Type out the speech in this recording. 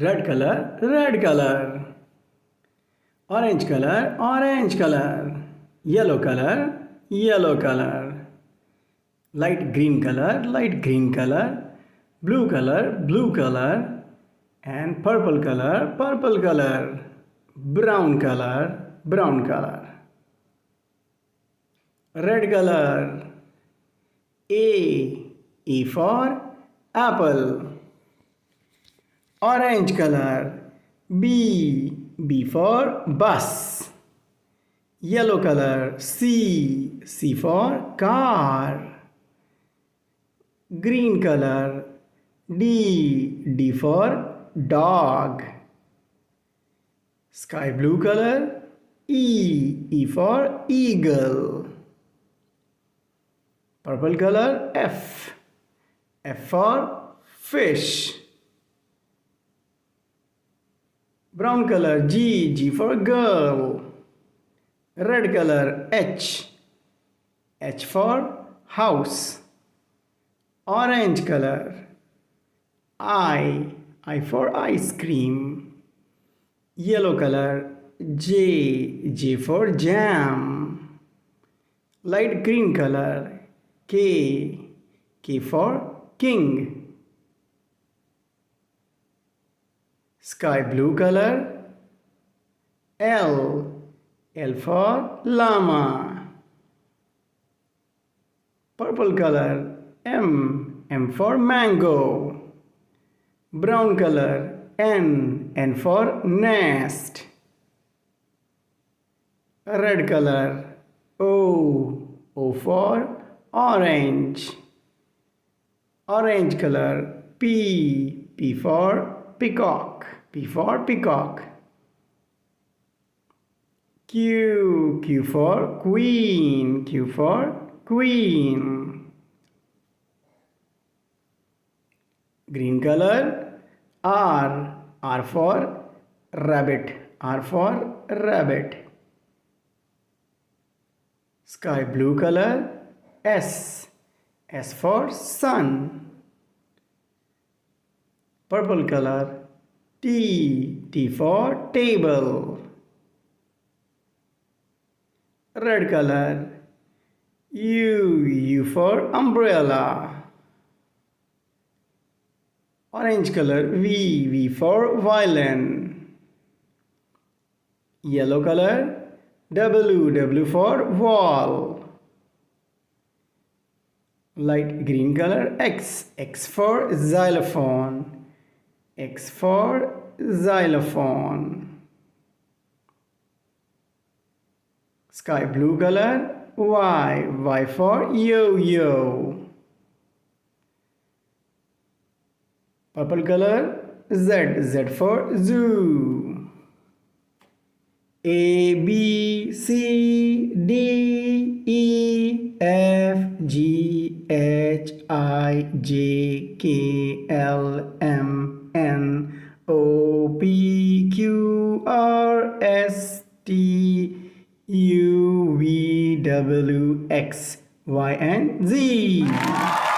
Red color, red color. Orange color, orange color. Yellow color, yellow color. Light green color, light green color. Blue color, blue color. And purple color, purple color. Brown color, brown color. Red color. A for apple. Orange color. B for bus. Yellow color. C for car. Green color. D for dog. Sky blue color. E for eagle. Purple color. F for fish. Brown color. G for girl. Red color. H for house. Orange color. I for ice cream. Yellow color. J for jam. Light green color. K for king. Sky blue color. L for llama. Purple color. M for mango. Brown color. N for nest. Red color. O for orange. Orange color. P for peacock. P for peacock. Q for queen. Q for queen. Green color. R for rabbit. R for rabbit. Sky blue color. S for sun. Purple color. T for table. Red color. U for umbrella. Orange color. V for violin. Yellow color. W for wall. Light green color. X for xylophone. X for xylophone. Sky blue color. Y for yo-yo. Purple color. Z for zoo. A B C D E F G H I J K L M N O P Q R S T U V W X Y and Z.